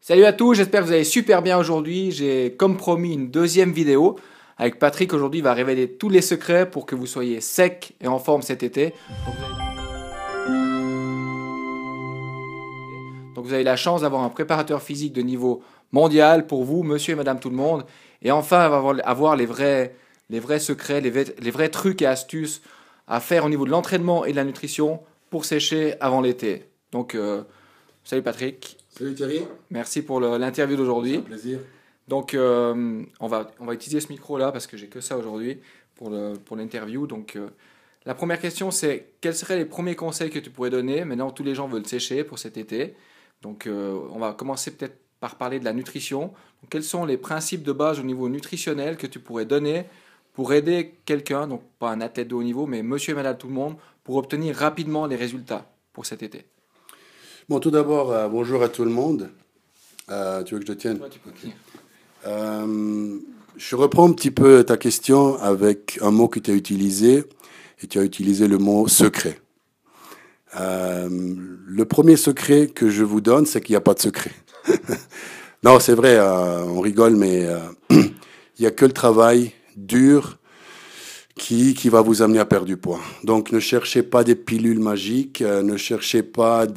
Salut à tous, j'espère que vous allez super bien aujourd'hui. J'ai comme promis une deuxième vidéo avec Patrick. Aujourd'hui, il va révéler tous les secrets pour que vous soyez sec et en forme cet été. Donc vous avez la chance d'avoir un préparateur physique de niveau mondial pour vous, monsieur et madame tout le monde. Et enfin, avoir les vrais secrets, les vrais trucs et astuces à faire au niveau de l'entraînement et de la nutrition pour sécher avant l'été. Donc, salut Patrick. Salut Thierry. Merci pour l'interview d'aujourd'hui. C'est un plaisir. Donc, on va utiliser ce micro-là parce que j'ai que ça aujourd'hui pour l'interview. Donc, la première question, c'est quels seraient les premiers conseils que tu pourrais donner? Maintenant, tous les gens veulent sécher pour cet été. Donc, on va commencer peut-être par parler de la nutrition. Donc, quels sont les principes de base au niveau nutritionnel que tu pourrais donner pour aider quelqu'un, donc pas un athlète de haut niveau, mais monsieur et madame tout le monde, pour obtenir rapidement les résultats pour cet été? Bon, tout d'abord, bonjour à tout le monde. Tu veux que je tienne? Toi, tu peux tenir. Je reprends un petit peu ta question avec un mot que tu as utilisé, et tu as utilisé le mot secret. Le premier secret que je vous donne, c'est qu'il n'y a pas de secret. Non, c'est vrai, on rigole, mais il n'y a que le travail dur qui va vous amener à perdre du poids. Donc, ne cherchez pas des pilules magiques, ne cherchez pas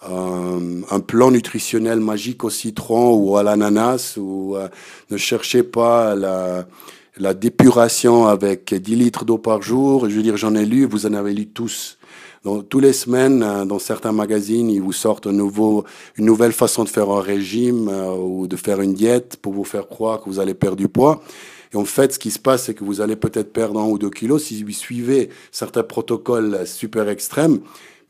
un plan nutritionnel magique au citron ou à l'ananas, ou ne cherchez pas la dépuration avec 10 litres d'eau par jour. Je veux dire, j'en ai lu, vous en avez lu tous. Donc, toutes les semaines, dans certains magazines, ils vous sortent une nouvelle façon de faire un régime ou de faire une diète pour vous faire croire que vous allez perdre du poids. Et en fait, ce qui se passe, c'est que vous allez peut-être perdre 1 ou 2 kilos si vous suivez certains protocoles super extrêmes,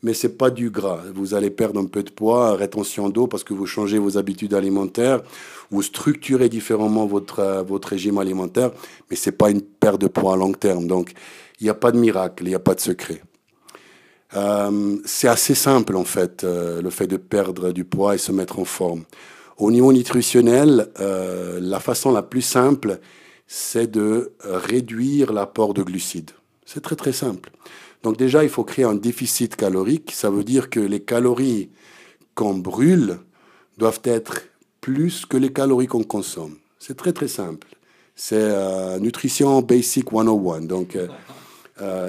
mais c'est pas du gras. Vous allez perdre un peu de poids, rétention d'eau, parce que vous changez vos habitudes alimentaires, vous structurez différemment votre régime alimentaire, mais c'est pas une perte de poids à long terme. Donc, il n'y a pas de miracle, il n'y a pas de secret. C'est assez simple, en fait, le fait de perdre du poids et se mettre en forme. Au niveau nutritionnel, la façon la plus simple, c'est de réduire l'apport de glucides. C'est très très simple. Donc déjà, il faut créer un déficit calorique. Ça veut dire que les calories qu'on brûle doivent être plus que les calories qu'on consomme. C'est très très simple. C'est Nutrition Basic 101. Donc,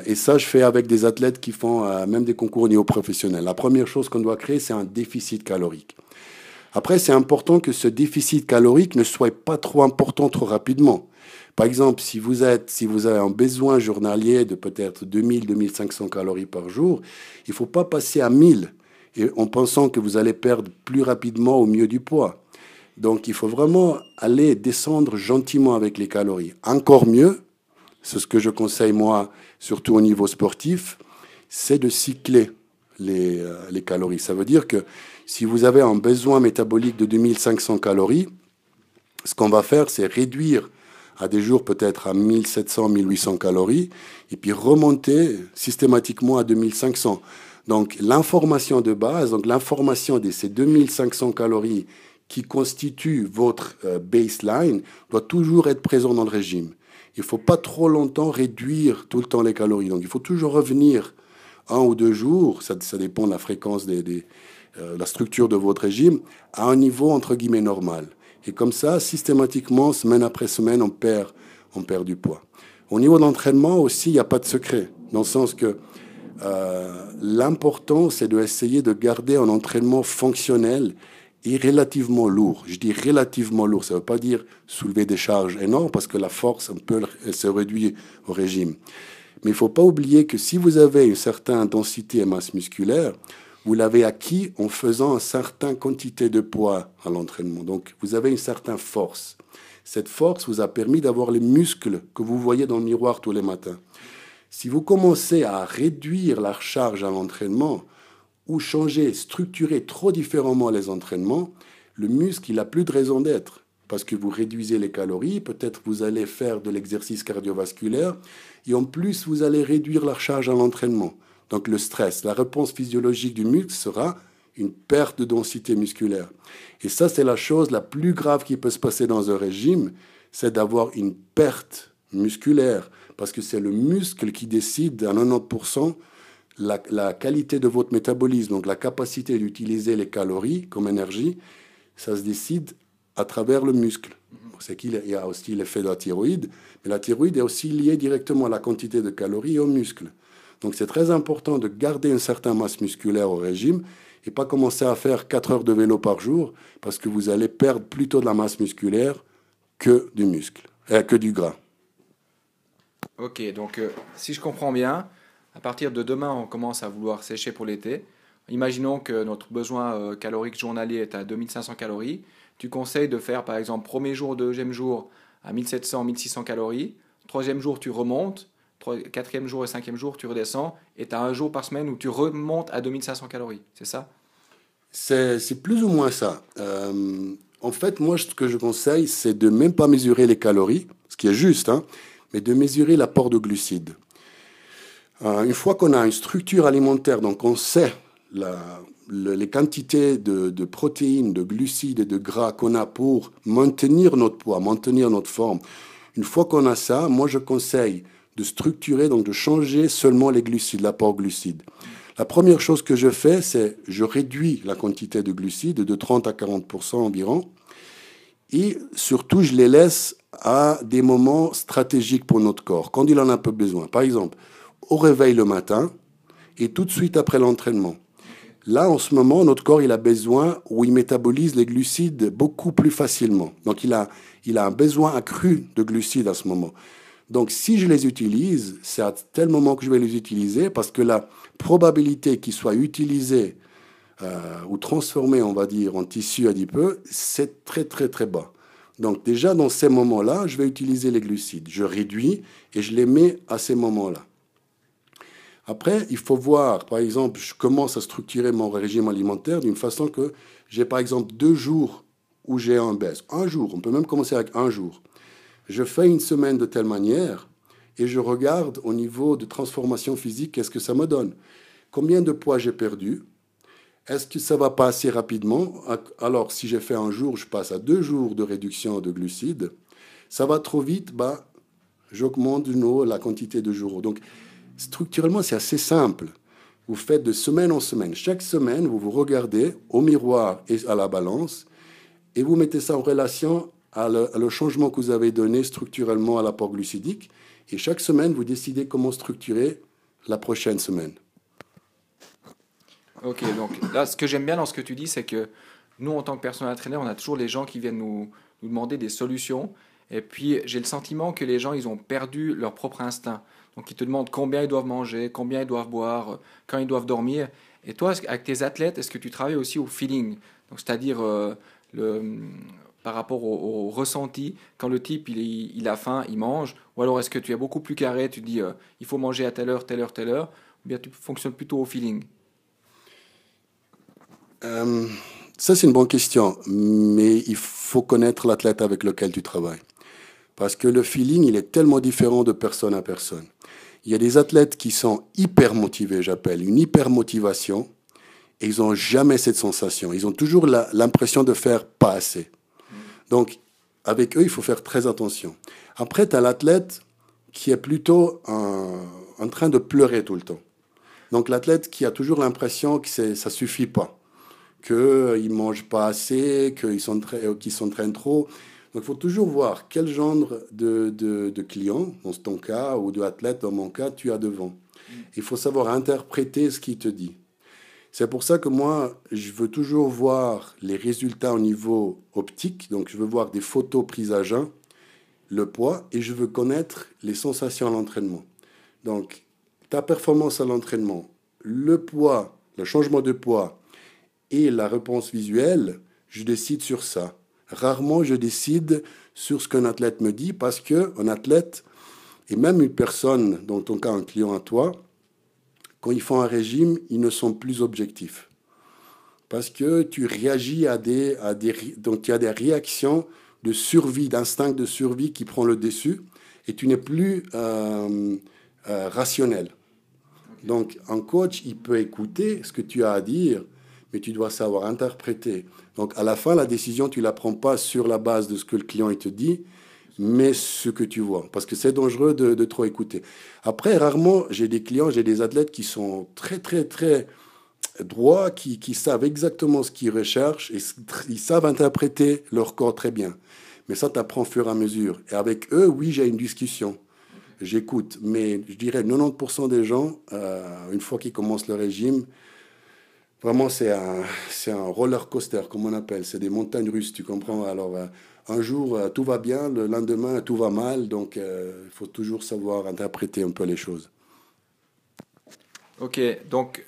et ça, je fais avec des athlètes qui font même des concours au niveau professionnel. La première chose qu'on doit créer, c'est un déficit calorique. Après, c'est important que ce déficit calorique ne soit pas trop important trop rapidement. Par exemple, si vous avez un besoin journalier de peut-être 2000-2500 calories par jour, il ne faut pas passer à 1000 en pensant que vous allez perdre plus rapidement au mieux du poids. Donc, il faut vraiment aller descendre gentiment avec les calories. Encore mieux, c'est ce que je conseille moi, surtout au niveau sportif, c'est de cycler les calories. Ça veut dire que si vous avez un besoin métabolique de 2500 calories, ce qu'on va faire, c'est réduire à des jours peut-être à 1700, 1800 calories, et puis remonter systématiquement à 2500. Donc l'information de base, donc l'information de ces 2500 calories qui constituent votre baseline, doit toujours être présent dans le régime. Il ne faut pas trop longtemps réduire tout le temps les calories. Donc il faut toujours revenir 1 ou 2 jours, ça dépend de la fréquence, la structure de votre régime, à un niveau entre guillemets normal. Et comme ça, systématiquement, semaine après semaine, on perd du poids. Au niveau de l'entraînement aussi, il n'y a pas de secret. Dans le sens que l'important, c'est d'essayer de garder un entraînement fonctionnel et relativement lourd. Je dis relativement lourd, ça ne veut pas dire soulever des charges énormes, parce que la force, elle se réduit au régime. Mais il ne faut pas oublier que si vous avez une certaine densité et masse musculaire, vous l'avez acquis en faisant une certaine quantité de poids à l'entraînement. Donc, vous avez une certaine force. Cette force vous a permis d'avoir les muscles que vous voyez dans le miroir tous les matins. Si vous commencez à réduire la charge à l'entraînement ou changer, structurer trop différemment les entraînements, le muscle, il n'a plus de raison d'être. Parce que vous réduisez les calories, peut-être vous allez faire de l'exercice cardiovasculaire, et en plus, vous allez réduire la charge à l'entraînement. Donc le stress, la réponse physiologique du muscle sera une perte de densité musculaire. Et ça, c'est la chose la plus grave qui peut se passer dans un régime, c'est d'avoir une perte musculaire. Parce que c'est le muscle qui décide à 90% la qualité de votre métabolisme, donc la capacité d'utiliser les calories comme énergie, ça se décide à travers le muscle. C'est qu'il y a aussi l'effet de la thyroïde, mais la thyroïde est aussi liée directement à la quantité de calories et au muscle. Donc c'est très important de garder une certaine masse musculaire au régime et pas commencer à faire 4 heures de vélo par jour parce que vous allez perdre plutôt de la masse musculaire que du muscle, que du gras. Ok, donc si je comprends bien, à partir de demain, on commence à vouloir sécher pour l'été. Imaginons que notre besoin calorique journalier est à 2500 calories. Tu conseilles de faire par exemple premier jour, deuxième jour à 1700, 1600 calories. Troisième jour, tu remontes. Quatrième jour et cinquième jour, tu redescends. Et tu as un jour par semaine où tu remontes à 2500 calories. C'est ça? C'est plus ou moins ça. En fait, moi, ce que je conseille, c'est de même pas mesurer les calories, ce qui est juste, hein, mais de mesurer l'apport de glucides. Une fois qu'on a une structure alimentaire, donc on sait les quantités de protéines, de glucides et de gras qu'on a pour maintenir notre poids, maintenir notre forme. Une fois qu'on a ça, moi je conseille de structurer, donc de changer seulement les glucides, l'apport glucides. La première chose que je fais, c'est je réduis la quantité de glucides de 30 à 40% environ. Et surtout, je les laisse à des moments stratégiques pour notre corps, quand il en a un peu besoin. Par exemple, au réveil le matin et tout de suite après l'entraînement. Là, en ce moment, notre corps il a besoin où il métabolise les glucides beaucoup plus facilement. Donc, il a un besoin accru de glucides à ce moment. Donc, si je les utilise, c'est à tel moment que je vais les utiliser parce que la probabilité qu'ils soient utilisés ou transformés, on va dire, en tissu adipeux, c'est très, très, très bas. Donc, déjà, dans ces moments-là, je vais utiliser les glucides. Je réduis et je les mets à ces moments-là. Après, il faut voir, par exemple, je commence à structurer mon régime alimentaire d'une façon que j'ai, par exemple, 2 jours où j'ai un baisse. Un jour, on peut même commencer avec un jour. Je fais une semaine de telle manière et je regarde au niveau de transformation physique, qu'est-ce que ça me donne. Combien de poids j'ai perdu? Est-ce que ça va pas assez rapidement? Alors, si j'ai fait un jour, je passe à 2 jours de réduction de glucides. Ça va trop vite, j'augmente de nouveau la quantité de jours. Donc, structurellement, c'est assez simple. Vous faites de semaine en semaine. Chaque semaine, vous vous regardez au miroir et à la balance et vous mettez ça en relation à le changement que vous avez donné structurellement à l'apport glucidique. Et chaque semaine, vous décidez comment structurer la prochaine semaine. Ok, donc là, ce que j'aime bien dans ce que tu dis, c'est que nous, en tant que personnel trainer, on a toujours les gens qui viennent nous demander des solutions. Et puis, j'ai le sentiment que les gens, ils ont perdu leur propre instinct. Donc, ils te demandent combien ils doivent manger, combien ils doivent boire, quand ils doivent dormir. Et toi, avec tes athlètes, est-ce que tu travailles aussi au feeling? Donc, c'est-à-dire par rapport au ressenti, quand le type il a faim, il mange. Ou alors, est-ce que tu es beaucoup plus carré, tu dis il faut manger à telle heure, telle heure, telle heure, ou bien tu fonctionnes plutôt au feeling? Ça, c'est une bonne question, mais il faut connaître l'athlète avec lequel tu travailles. Parce que le feeling, il est tellement différent de personne à personne. Il y a des athlètes qui sont hyper motivés, j'appelle, une hyper motivation, et ils n'ont jamais cette sensation. Ils ont toujours l'impression de faire pas assez. Donc, avec eux, il faut faire très attention. Après, tu as l'athlète qui est plutôt en train de pleurer tout le temps. Donc, l'athlète qui a toujours l'impression que ça ne suffit pas, qu'ils ne mangent pas assez, qu'ils s'entraînent trop. Donc, il faut toujours voir quel genre de client, dans ton cas, ou d'athlète, dans mon cas, tu as devant. Il faut savoir interpréter ce qu'il te dit. C'est pour ça que moi, je veux toujours voir les résultats au niveau optique. Donc, je veux voir des photos prises à jeun, le poids, et je veux connaître les sensations à l'entraînement. Donc, ta performance à l'entraînement, le poids, le changement de poids et la réponse visuelle, je décide sur ça. Rarement, je décide sur ce qu'un athlète me dit parce qu'un athlète, et même une personne, dans ton cas un client à toi, quand ils font un régime, ils ne sont plus objectifs. Parce que tu réagis donc il y a des réactions de survie, d'instinct de survie qui prend le dessus et tu n'es plus rationnel. Donc un coach, il peut écouter ce que tu as à dire, mais tu dois savoir interpréter. Donc à la fin, la décision, tu ne la prends pas sur la base de ce que le client il te dit, mais ce que tu vois. Parce que c'est dangereux de trop écouter. Après, rarement, j'ai des clients, j'ai des athlètes qui sont très, très, très droits, qui savent exactement ce qu'ils recherchent et ils savent interpréter leur corps très bien. Mais ça t'apprend au fur et à mesure. Et avec eux, oui, j'ai une discussion. J'écoute. Mais je dirais 90% des gens, une fois qu'ils commencent le régime, vraiment, c'est un roller coaster, comme on appelle. C'est des montagnes russes, tu comprends? Alors, un jour, tout va bien, le lendemain, tout va mal. Donc, il faut toujours savoir interpréter un peu les choses. Ok, donc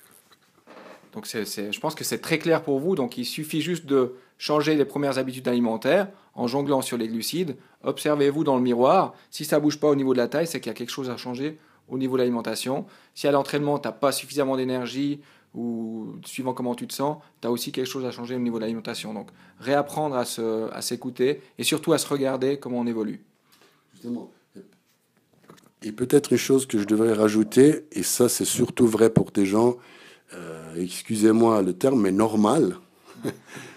je pense que c'est très clair pour vous. Donc il suffit juste de changer les premières habitudes alimentaires en jonglant sur les glucides. Observez-vous dans le miroir. Si ça bouge pas au niveau de la taille, c'est qu'il y a quelque chose à changer au niveau de l'alimentation. Si à l'entraînement, tu n'as pas suffisamment d'énergie ou suivant comment tu te sens, tu as aussi quelque chose à changer au niveau de l'alimentation. Donc réapprendre à s'écouter et surtout à se regarder comment on évolue. Justement. Et peut-être une chose que je devrais rajouter, et ça c'est surtout vrai pour des gens, excusez-moi le terme, mais normal.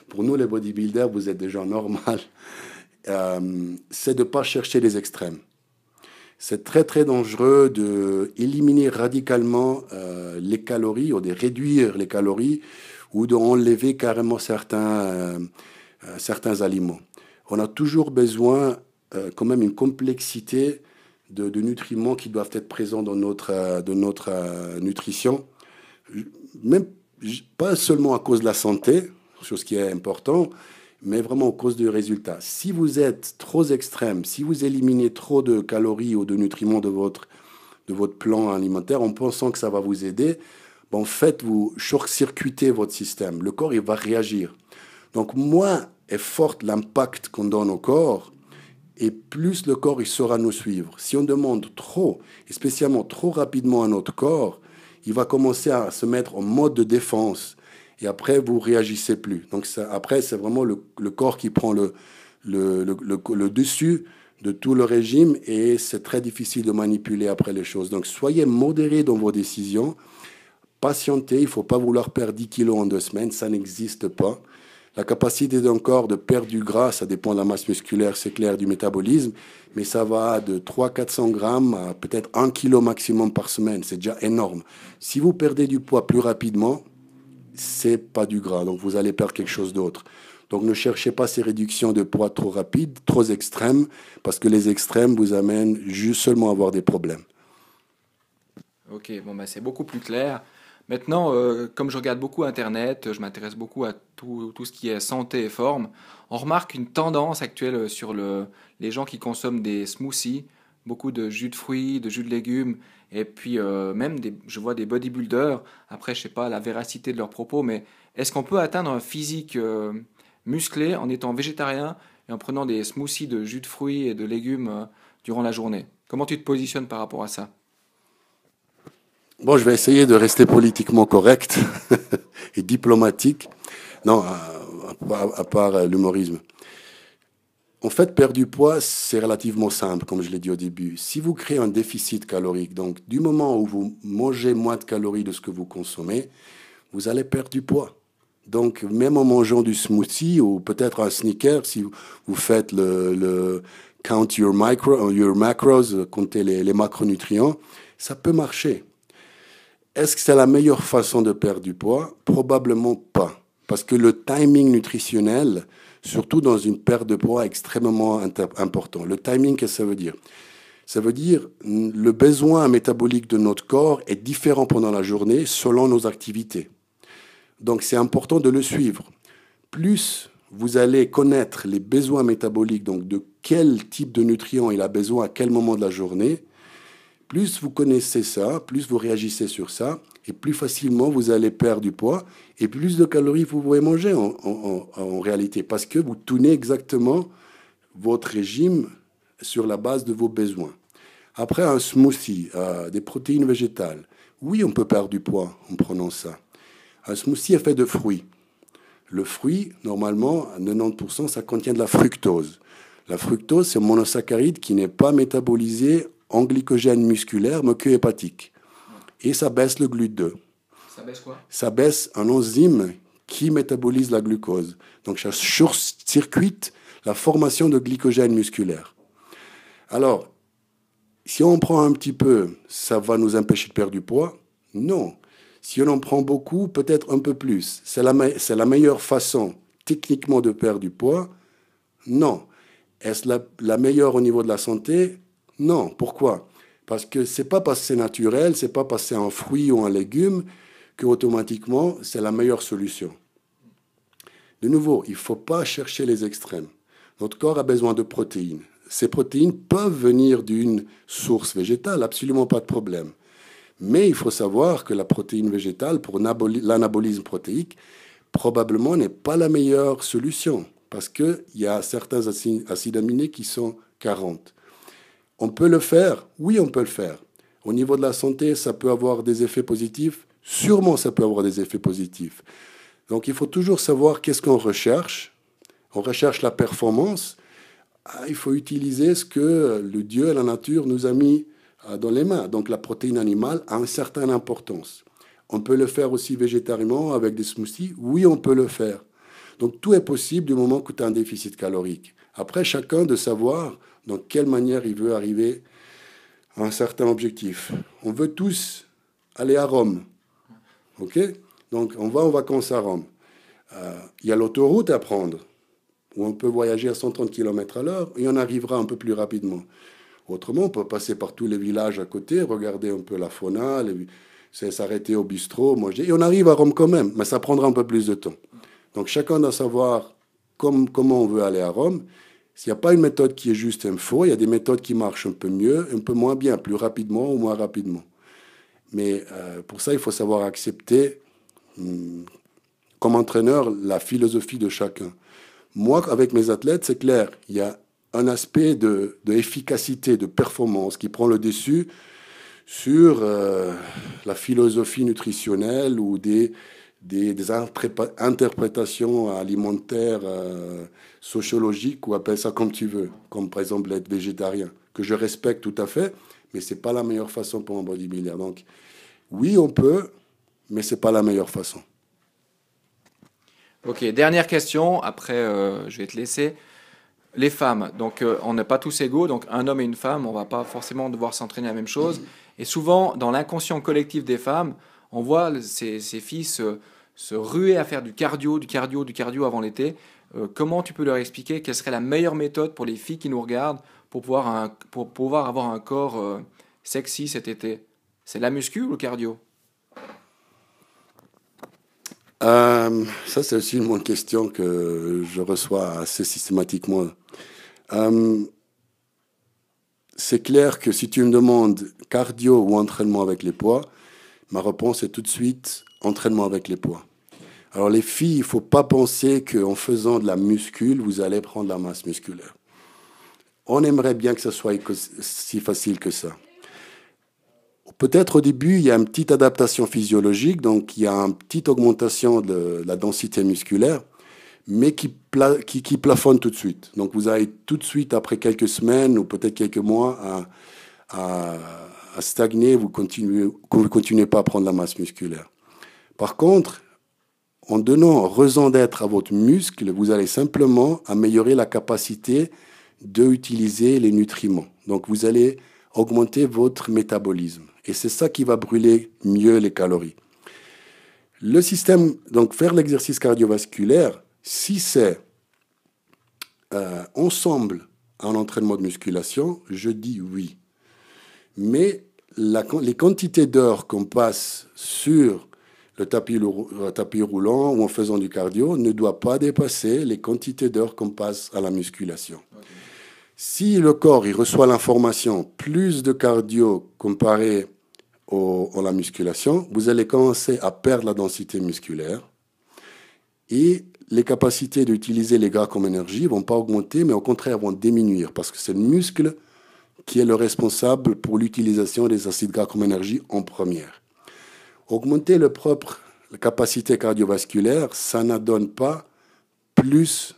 Pour nous les bodybuilders, vous êtes des gens normaux. C'est de ne pas chercher les extrêmes. C'est très très dangereux d'éliminer radicalement les calories ou de réduire les calories ou d'enlever carrément certains aliments. On a toujours besoin quand même une complexité de nutriments qui doivent être présents dans notre nutrition, même pas seulement à cause de la santé, chose qui est important, mais vraiment à cause du résultat. Si vous êtes trop extrême, si vous éliminez trop de calories ou de nutriments de votre plan alimentaire en pensant que ça va vous aider, en fait, vous short-circuitez votre système. Le corps, il va réagir. Donc, moins est fort l'impact qu'on donne au corps, et plus le corps il saura nous suivre. Si on demande trop, et spécialement trop rapidement à notre corps, il va commencer à se mettre en mode de défense. Et après, vous réagissez plus. Donc après, c'est vraiment le corps qui prend le dessus de tout le régime et c'est très difficile de manipuler après les choses. Donc soyez modérés dans vos décisions. Patientez, il ne faut pas vouloir perdre 10 kilos en 2 semaines, ça n'existe pas. La capacité d'un corps de perdre du gras, ça dépend de la masse musculaire, c'est clair, du métabolisme, mais ça va de 300-400 grammes à peut-être 1 kilo maximum par semaine. C'est déjà énorme. Si vous perdez du poids plus rapidement, c'est pas du gras, donc vous allez perdre quelque chose d'autre. Donc ne cherchez pas ces réductions de poids trop rapides, trop extrêmes, parce que les extrêmes vous amènent juste seulement à avoir des problèmes. Ok, bon, bah, c'est beaucoup plus clair. Maintenant, comme je regarde beaucoup Internet, je m'intéresse beaucoup à tout ce qui est santé et forme, on remarque une tendance actuelle sur les gens qui consomment des smoothies, beaucoup de jus de fruits, de jus de légumes, et puis même je vois des bodybuilders, après je sais pas la véracité de leurs propos, mais est-ce qu'on peut atteindre un physique musclé en étant végétarien et en prenant des smoothies de jus de fruits et de légumes durant la journée? Comment tu te positionnes par rapport à ça? Bon, je vais essayer de rester politiquement correct et diplomatique. Non, à part l'humorisme. En fait, perdre du poids, c'est relativement simple, comme je l'ai dit au début. Si vous créez un déficit calorique, donc du moment où vous mangez moins de calories de ce que vous consommez, vous allez perdre du poids. Donc, même en mangeant du smoothie ou peut-être un sneaker, si vous faites le count your macros, compter les macronutriments, ça peut marcher. Est-ce que c'est la meilleure façon de perdre du poids? Probablement pas. Parce que le timing nutritionnel, surtout dans une perte de poids, est extrêmement important. Le timing, qu'est-ce que ça veut dire? Ça veut dire le besoin métabolique de notre corps est différent pendant la journée selon nos activités. Donc c'est important de le suivre. Plus vous allez connaître les besoins métaboliques, donc de quel type de nutriments il a besoin à quel moment de la journée, plus vous connaissez ça, plus vous réagissez sur ça, et plus facilement vous allez perdre du poids, et plus de calories vous pouvez manger en réalité, parce que vous tournez exactement votre régime sur la base de vos besoins. Après, un smoothie, des protéines végétales. Oui, on peut perdre du poids en prenant ça. Un smoothie est fait de fruits. Le fruit, normalement, à 90%, ça contient de la fructose. La fructose, c'est un monosaccharide qui n'est pas métabolisé en glycogène musculaire, mais que hépatique. Et ça baisse le GLUT2. Ça baisse quoi? Ça baisse un enzyme qui métabolise la glucose. Donc ça short-circuite la formation de glycogène musculaire. Alors, si on prend un petit peu, ça va nous empêcher de perdre du poids? Non. Si on en prend beaucoup, peut-être un peu plus. C'est la meilleure façon techniquement de perdre du poids? Non. Est-ce la meilleure au niveau de la santé? Non. Pourquoi? Parce que c'est pas parce que c'est naturel, c'est pas parce que c'est un fruit ou un légume que automatiquement c'est la meilleure solution. De nouveau, il ne faut pas chercher les extrêmes. Notre corps a besoin de protéines. Ces protéines peuvent venir d'une source végétale, absolument pas de problème. Mais il faut savoir que la protéine végétale, pour l'anabolisme protéique, probablement n'est pas la meilleure solution, parce qu'il y a certains acides aminés qui sont carents. On peut le faire? Oui, on peut le faire. Au niveau de la santé, ça peut avoir des effets positifs? Sûrement, ça peut avoir des effets positifs. Donc, il faut toujours savoir qu'est-ce qu'on recherche. On recherche la performance. Il faut utiliser ce que le Dieu et la nature nous a mis dans les mains. Donc, la protéine animale a une certaine importance. On peut le faire aussi végétariement avec des smoothies. Oui, on peut le faire. Donc, tout est possible du moment que tu as un déficit calorique. Après, chacun de savoir dans quelle manière il veut arriver à un certain objectif. On veut tous aller à Rome. OK? Donc, on va en vacances à Rome. Il y a l'autoroute à prendre, où on peut voyager à 130 km à l'heure, et on arrivera un peu plus rapidement. Autrement, on peut passer par tous les villages à côté, regarder un peu la fauna, s'arrêter au bistrot, manger, et on arrive à Rome quand même, mais ça prendra un peu plus de temps. Donc, chacun doit savoir comment on veut aller à Rome. S'il n'y a pas une méthode qui est juste et faux, il y a des méthodes qui marchent un peu mieux, un peu moins bien, plus rapidement ou moins rapidement. Mais pour ça, il faut savoir accepter, comme entraîneur, la philosophie de chacun. Moi, avec mes athlètes, c'est clair, il y a un aspect d'efficacité, de performance qui prend le dessus sur la philosophie nutritionnelle ou des interprétations alimentaires, sociologiques, ou appelle ça comme tu veux, comme par exemple être végétarien, que je respecte tout à fait, mais ce n'est pas la meilleure façon pour un bodybuilder. Donc, oui, on peut, mais ce n'est pas la meilleure façon. Ok, dernière question, après je vais te laisser. Les femmes, donc on n'est pas tous égaux, donc un homme et une femme, on va pas forcément devoir s'entraîner la même chose. Et souvent, dans l'inconscient collectif des femmes, on voit ces filles se ruer à faire du cardio avant l'été. Comment tu peux leur expliquer quelle serait la meilleure méthode pour les filles qui nous regardent pour pouvoir avoir un corps sexy cet été? C'est la muscu ou le cardio? Ça, c'est aussi une bonne question que je reçois assez systématiquement. C'est clair que si tu me demandes cardio ou entraînement avec les poids, ma réponse est tout de suite entraînement avec les poids. Alors les filles, il ne faut pas penser qu'en faisant de la muscule, vous allez prendre la masse musculaire. On aimerait bien que ça soit si facile que ça. Peut-être au début, il y a une petite adaptation physiologique, donc il y a une petite augmentation de la densité musculaire, mais qui plafonne tout de suite. Donc vous allez tout de suite, après quelques semaines ou peut-être quelques mois, à stagner, vous continuez pas à prendre la masse musculaire. Par contre, en donnant raison d'être à votre muscle, vous allez simplement améliorer la capacité d'utiliser les nutriments. Donc vous allez augmenter votre métabolisme. Et c'est ça qui va brûler mieux les calories. Le système, donc faire l'exercice cardiovasculaire, si c'est ensemble un entraînement de musculation, je dis oui. Mais les quantités d'heures qu'on passe sur le tapis roulant ou en faisant du cardio ne doivent pas dépasser les quantités d'heures qu'on passe à la musculation. Okay. Si le corps il reçoit l'information plus de cardio comparé à la musculation, vous allez commencer à perdre la densité musculaire et les capacités d'utiliser les gras comme énergie ne vont pas augmenter, mais au contraire vont diminuer parce que c'est le muscle qui est le responsable pour l'utilisation des acides gras comme énergie en première. Augmenter la capacité cardiovasculaire, ça ne donne pas plus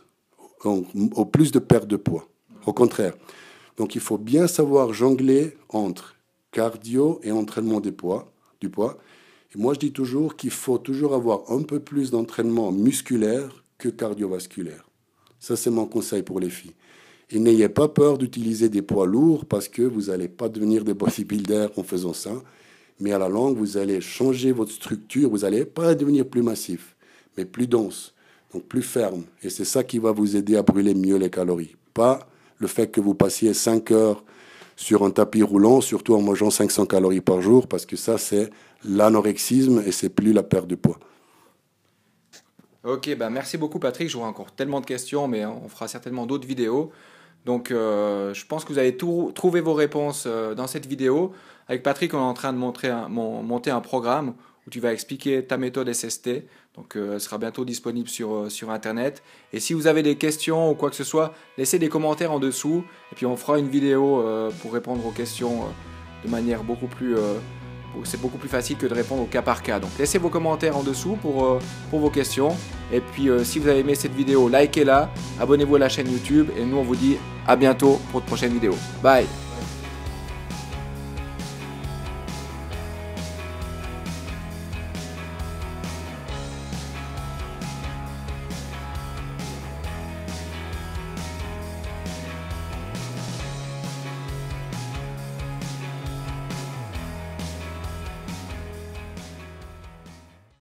de perte de poids. Au contraire. Donc il faut bien savoir jongler entre cardio et entraînement du poids. Et moi, je dis toujours qu'il faut toujours avoir un peu plus d'entraînement musculaire que cardiovasculaire. Ça, c'est mon conseil pour les filles. Et n'ayez pas peur d'utiliser des poids lourds parce que vous n'allez pas devenir des bodybuilders en faisant ça. mais à la longue, vous allez changer votre structure. Vous n'allez pas devenir plus massif, mais plus dense, donc plus ferme. Et c'est ça qui va vous aider à brûler mieux les calories. Pas le fait que vous passiez 5 heures sur un tapis roulant, surtout en mangeant 500 calories par jour, parce que ça, c'est l'anorexisme et c'est plus la perte de poids. Ok, bah merci beaucoup Patrick, j'aurai encore tellement de questions, mais on fera certainement d'autres vidéos. Donc je pense que vous avez trouvé vos réponses dans cette vidéo. Avec Patrick, on est en train de monter un programme où tu vas expliquer ta méthode SST. Donc elle sera bientôt disponible sur Internet. Et si vous avez des questions ou quoi que ce soit, laissez des commentaires en dessous. Et puis on fera une vidéo pour répondre aux questions de manière beaucoup plus... c'est beaucoup plus facile que de répondre au cas par cas. Donc laissez vos commentaires en dessous pour vos questions. Et puis si vous avez aimé cette vidéo, likez-la, abonnez-vous à la chaîne YouTube. Et nous on vous dit à bientôt pour de prochaines vidéos. Bye!